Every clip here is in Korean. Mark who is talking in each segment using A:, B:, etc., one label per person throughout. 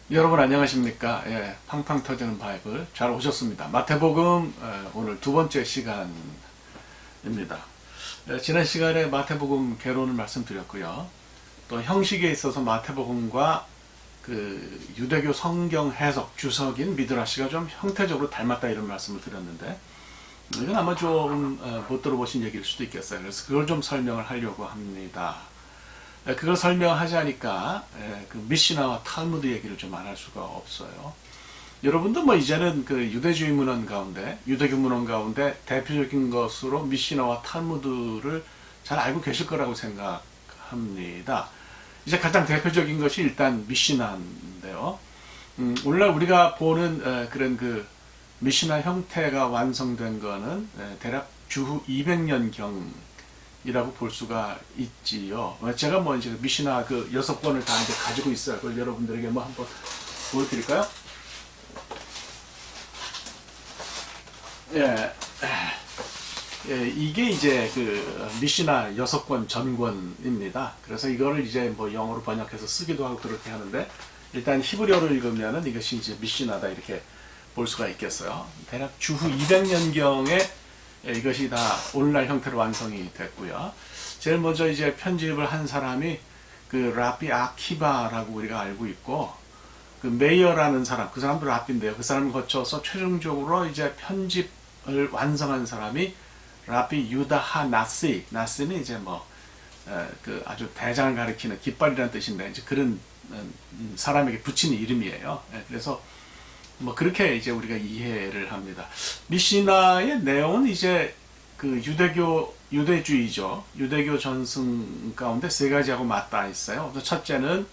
A: 여러분 안녕하십니까? 예, 팡팡 터지는 바이블 잘 오셨습니다. 마태복음 오늘 두 번째 시간입니다. 지난 시간에 마태복음 개론을 말씀드렸고요. 또 형식에 있어서 마태복음과 그 유대교 성경 해석 주석인 미드라시가 좀 형태적으로 닮았다 이런 말씀을 드렸는데 이건 아마 좀 못 들어보신 얘기일 수도 있겠어요. 그래서 그걸 좀 설명을 하려고 합니다. 그걸 설명하자니까 그 미시나와 탈무드 얘기를 좀 안 할 수가 없어요. 여러분도 뭐 이제는 그 유대주의 문헌 가운데, 유대교 문헌 가운데 대표적인 것으로 미시나와 탈무드를 잘 알고 계실 거라고 생각합니다. 이제 가장 대표적인 것이 일단 미시나인데요. 오늘날 우리가 보는 그런 그 미시나 형태가 완성된 거는 대략 주후 200년경 이라고 볼 수가 있지요. 제가 뭐 이제 미시나 그 6권을 다 이제 가지고 있어요. 그걸 여러분들에게 뭐 한번 보여드릴까요? 예, 이게 이제 그 미시나 6권 전권입니다. 그래서 이거를 이제 뭐 영어로 번역해서 쓰기도 하고 그렇게 하는데 일단 히브리어를 읽으면은 이것이 이제 미시나다 이렇게 볼 수가 있겠어요. 대략 주후 200년경에 이것이 다 오늘날 형태로 완성이 됐고요. 제일 먼저 이제 편집을 한 사람이 그 라비 아키바라고 우리가 알고 있고 그 메이어라는 사람, 그 사람도 라비인데요. 그 사람을 거쳐서 최종적으로 이제 편집을 완성한 사람이 라비 유다하 나시. 나시는 이제 뭐 그 아주 대장을 가리키는 깃발이라는 뜻인데 이제 그런 사람에게 붙인 이름이에요. 그래서 뭐 그렇게 이제 우리가 이해를 합니다. 미시나의 내용은 이제 그 유대주의죠. 유대교 전승 가운데 세 가지하고 맞닿아 있어요. 첫째는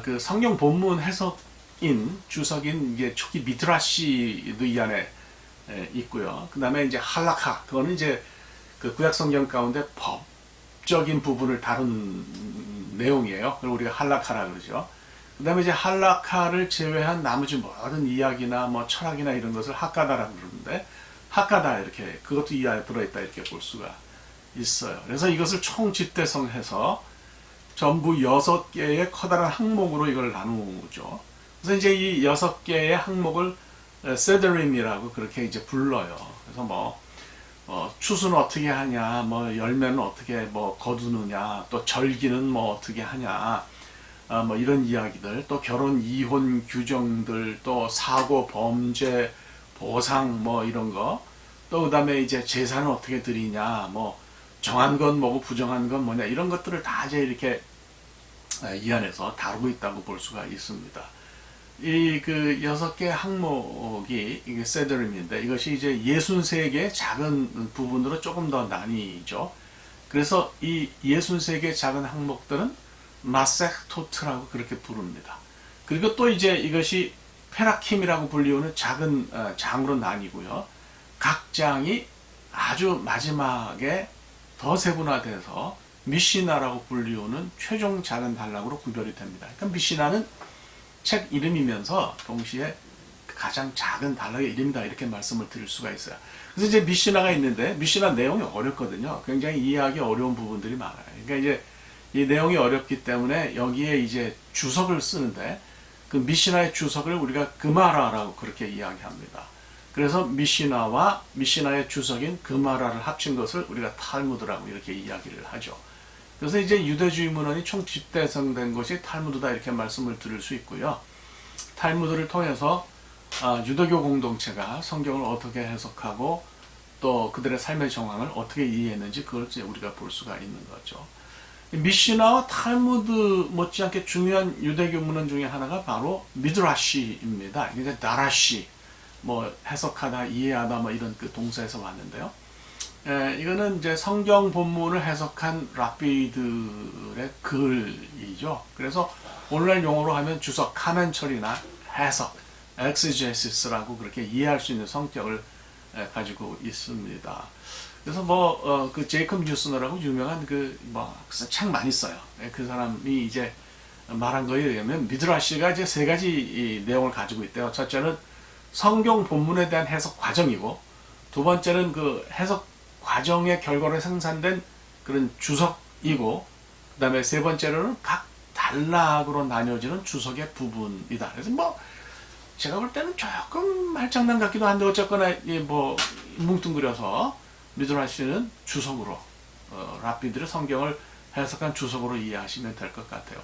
A: 그 성경 본문 해석인 주석인 이게 초기 미드라시도 이 안에 있고요. 그 다음에 이제 할라카, 그거는 이제 그 구약 성경 가운데 법적인 부분을 다룬 내용이에요. 그걸 우리가 할라카라 그러죠. 그 다음에 이제 할라카를 제외한 나머지 모든 이야기나 뭐 철학이나 이런 것을 하카다라고 그러는데 하카다 이렇게 그것도 이 안에 들어있다 이렇게 볼 수가 있어요. 그래서 이것을 총집대성해서 전부 6개의 커다란 항목으로 이걸 나누죠. 그래서 이제 이 6개의 항목을 세드림이라고 그렇게 이제 불러요. 그래서 뭐 추수는 어떻게 하냐, 뭐 열매는 어떻게 뭐 거두느냐, 또 절기는 뭐 어떻게 하냐, 뭐 이런 이야기들, 또 결혼 이혼 규정들, 또 사고 범죄 보상 뭐 이런 거, 또 그다음에 이제 제사는 어떻게 드리냐, 뭐 정한 건 뭐고 부정한 건 뭐냐 이런 것들을 다 이제 이렇게 이 안에서 다루고 있다고 볼 수가 있습니다. 이 그 6개 항목이 이게 세드림인데 이것이 이제 63개 작은 부분으로 조금 더 나뉘죠. 그래서 이 63개 작은 항목들은 마섹토트라고 그렇게 부릅니다. 그리고 또 이제 이것이 페라킴이라고 불리우는 작은 장으로 나뉘고요. 각 장이 아주 마지막에 더 세분화돼서 미시나라고 불리우는 최종 작은 단락으로 구별이 됩니다. 그러니까 미시나는 책 이름이면서 동시에 가장 작은 단락의 이름이다 이렇게 말씀을 드릴 수가 있어요. 그래서 이제 미시나가 있는데 미시나 내용이 어렵거든요. 굉장히 이해하기 어려운 부분들이 많아요. 그러니까 이제 이 내용이 어렵기 때문에 여기에 이제 주석을 쓰는데 그 미시나의 주석을 우리가 그마라라고 그렇게 이야기합니다. 그래서 미시나와 미시나의 주석인 그마라를 합친 것을 우리가 탈무드라고 이렇게 이야기를 하죠. 그래서 이제 유대주의 문헌이 총 집대성된 것이 탈무드다 이렇게 말씀을 드릴 수 있고요. 탈무드를 통해서 유대교 공동체가 성경을 어떻게 해석하고 또 그들의 삶의 정황을 어떻게 이해했는지 그걸 이제 우리가 볼 수가 있는 거죠. 미시나와 탈무드 못지않게 중요한 유대교 문헌 중에 하나가 바로 미드라시입니다. 이제 다라시, 뭐 해석하다, 이해하다 뭐 이런 그 동사에서 왔는데요. 이거는 이제 성경 본문을 해석한 랍비들의 글이죠. 그래서 오늘날 용어로 하면 주석, 카멘처리나 해석, 엑시제시스라고 그렇게 이해할 수 있는 성격을 가지고 있습니다. 그래서 뭐 그 제이콥 뉴스너라고 유명한 그 뭐 책 많이 써요. 그 사람이 이제 말한 거에 의하면 미드라시가 이제 세 가지 이 내용을 가지고 있대요. 첫째는 성경 본문에 대한 해석 과정이고, 두 번째는 그 해석 과정의 결과로 생산된 그런 주석이고, 그 다음에 세 번째로는 각 단락으로 나뉘어지는 주석의 부분이다. 그래서 뭐 제가 볼 때는 조금 말장난 같기도 한데 어쨌거나 뭐 뭉뚱그려서 미드라시는 주석으로 랍비들의 성경을 해석한 주석으로 이해하시면 될 것 같아요.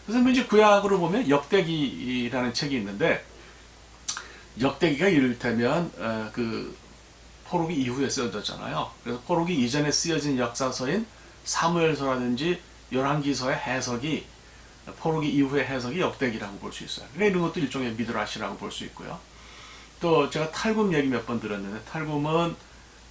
A: 그래서 이제 구약으로 보면 역대기라는 책이 있는데 역대기가 이를테면 그 포로기 이후에 쓰여졌잖아요. 그래서 포로기 이전에 쓰여진 역사서인 사무엘서라든지 열왕기서의 해석이 포로기 이후의 해석이 역대기라고 볼 수 있어요. 그러니까 이런 것도 일종의 미드라시라고 볼 수 있고요. 또 제가 탈굼 얘기 몇 번 들었는데 탈굼은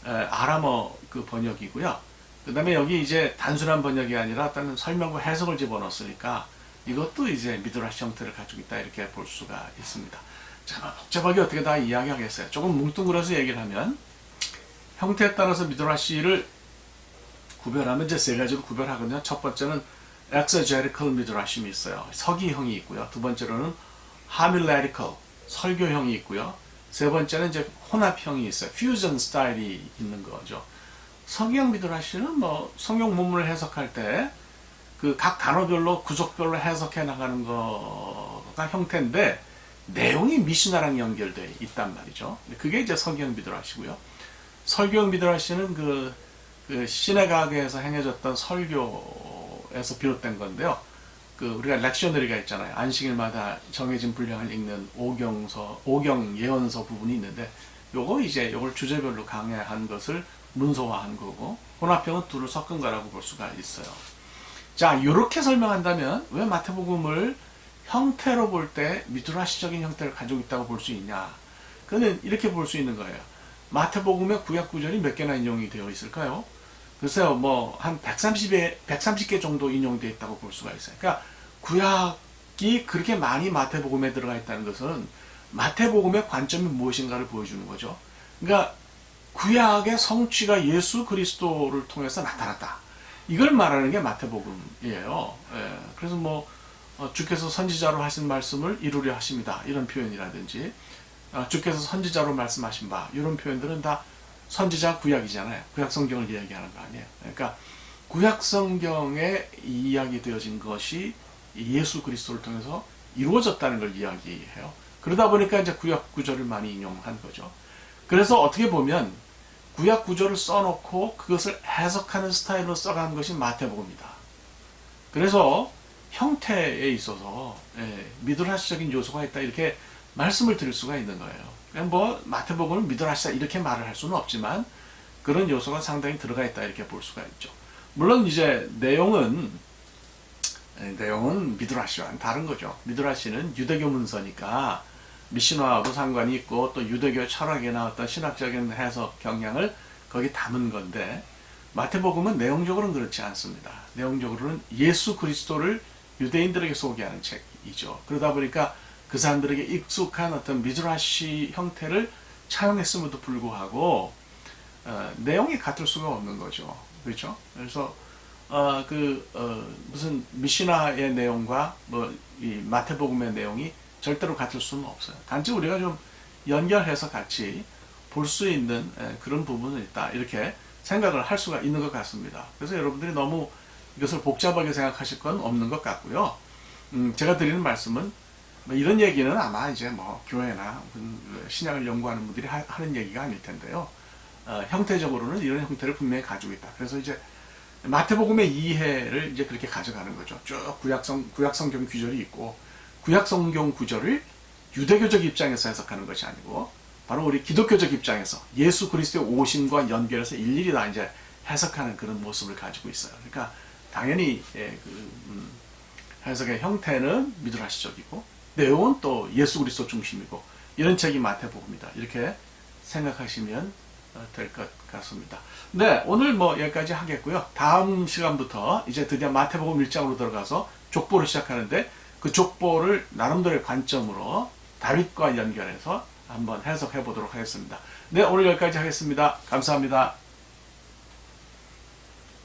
A: 아람어 그 번역이고요. 그 다음에 여기 이제 단순한 번역이 아니라 어떤 설명과 해석을 집어넣었으니까 이것도 이제 미드라시 형태를 가지고 있다 이렇게 볼 수가 있습니다. 자, 복잡하게 어떻게 다 이야기하겠어요. 조금 뭉뚱그려서 얘기를 하면 형태에 따라서 미드라시를 구별하면 이제 세 가지로 구별하거든요. 첫 번째는 exegetical 미드라심이 있어요. 서기형이 있고요. 두 번째로는 homiletical 설교형이 있고요. 세 번째는 이제 혼합형이 있어요. fusion 스타일이 있는 거죠. 서기형 미드라시는 뭐 성경 문문을 해석할 때 그 각 단어별로 구속별로 해석해 나가는 거가 형태인데 내용이 미시나랑 연결돼 있단 말이죠. 그게 이제 서기형 미드라시고요. 설교형 미드라시는 그 시내가게에서 행해졌던 설교에서 비롯된 건데요. 그 우리가 렉셔너리가 있잖아요. 안식일마다 정해진 분량을 읽는 오경 예언서 부분이 있는데 요걸 주제별로 강해한 것을 문서화한 거고 혼합형은 둘을 섞은 거라고 볼 수가 있어요. 자, 이렇게 설명한다면 왜 마태복음을 형태로 볼 때 미드라시적인 형태를 가지고 있다고 볼 수 있냐? 그는 이렇게 볼 수 있는 거예요. 마태복음의 구약 구절이 몇 개나 인용이 되어 있을까요? 글쎄요, 뭐 한 130개 정도 인용되어 있다고 볼 수가 있어요. 그러니까 구약이 그렇게 많이 마태복음에 들어가 있다는 것은 마태복음의 관점이 무엇인가를 보여주는 거죠. 그러니까 구약의 성취가 예수 그리스도를 통해서 나타났다. 이걸 말하는 게 마태복음이에요. 예, 그래서 뭐 주께서 선지자로 하신 말씀을 이루려 하십니다. 이런 표현이라든지 주께서 선지자로 말씀하신 바 이런 표현들은 다 선지자 구약이잖아요. 구약 성경을 이야기하는 거 아니에요. 그러니까 구약 성경에 이야기되어진 것이 예수 그리스도를 통해서 이루어졌다는 걸 이야기해요. 그러다 보니까 이제 구약 구절을 많이 인용한 거죠. 그래서 어떻게 보면 구약 구절을 써놓고 그것을 해석하는 스타일로 써간 것이 마태복음이다. 그래서 형태에 있어서 미드라시적인 요소가 있다 이렇게 말씀을 드릴 수가 있는 거예요. 뭐 마태복음을 미드라시다 이렇게 말을 할 수는 없지만 그런 요소가 상당히 들어가 있다 이렇게 볼 수가 있죠. 물론 이제 내용은 미드라시와는 다른 거죠. 미드라시는 유대교 문서니까 미신화하고 상관이 있고 또 유대교 철학이나 어떤 신학적인 해석 경향을 거기 담은 건데 마태복음은 내용적으로는 그렇지 않습니다. 내용적으로는 예수 그리스도를 유대인들에게 소개하는 책이죠. 그러다 보니까 그 사람들에게 익숙한 어떤 미드라시 형태를 차용했음에도 불구하고 내용이 같을 수가 없는 거죠. 그렇죠? 그래서 무슨 미시나의 내용과 뭐 이 마태복음의 내용이 절대로 같을 수는 없어요. 단지 우리가 좀 연결해서 같이 볼 수 있는 그런 부분은 있다. 이렇게 생각을 할 수가 있는 것 같습니다. 그래서 여러분들이 너무 이것을 복잡하게 생각하실 건 없는 것 같고요. 제가 드리는 말씀은 뭐 이런 얘기는 아마 이제 뭐 교회나 신약을 연구하는 분들이 하는 얘기가 아닐 텐데요. 형태적으로는 이런 형태를 분명히 가지고 있다. 그래서 이제 마태복음의 이해를 이제 그렇게 가져가는 거죠. 쭉 구약 성경 구절이 있고 구약 성경 구절을 유대교적 입장에서 해석하는 것이 아니고 바로 우리 기독교적 입장에서 예수 그리스도의 오심과 연결해서 일일이 다 이제 해석하는 그런 모습을 가지고 있어요. 그러니까 당연히 해석의 형태는 미드라시적이고 내용은 또 예수 그리스도 중심이고 이런 책이 마태복음이다. 이렇게 생각하시면 될 것 같습니다. 네, 오늘 뭐 여기까지 하겠고요. 다음 시간부터 이제 드디어 마태복음 1장으로 들어가서 족보를 시작하는데 그 족보를 나름대로의 관점으로 다윗과 연결해서 한번 해석해 보도록 하겠습니다. 네, 오늘 여기까지 하겠습니다. 감사합니다.